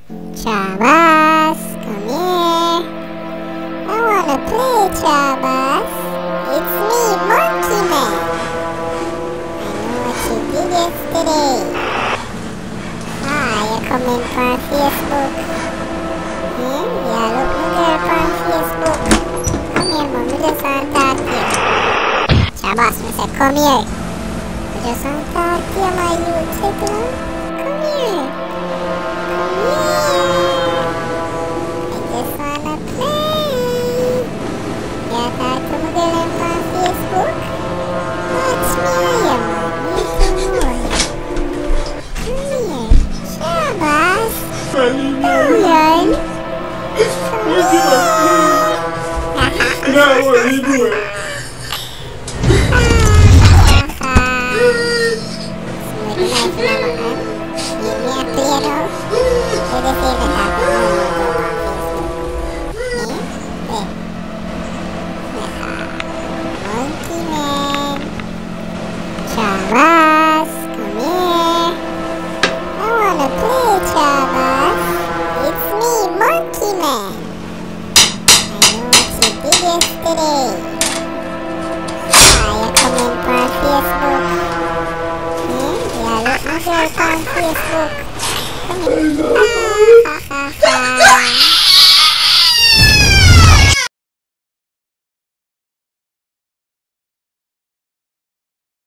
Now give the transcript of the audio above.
Trabass, come here. I wanna play, Trabass. It's me, Monkey Man. I know what you did yesterday. You comment on Facebook. Yeah, look me there on Facebook. Come here, man, we just want to talk to you. Trabass, me say, come here. We just want to talk to you, my youth. Come here. I just wanna play. Yeah, talk to me girl on Facebook. Watch me, man. Come here. Trabass. Come on. Now what are you doing? Trabass, come here. I wanna play, Trabass. It's me, Monkey Man. I know what you did yesterday. You comment on Facebook. Yeah, look me girl on Facebook. Come here.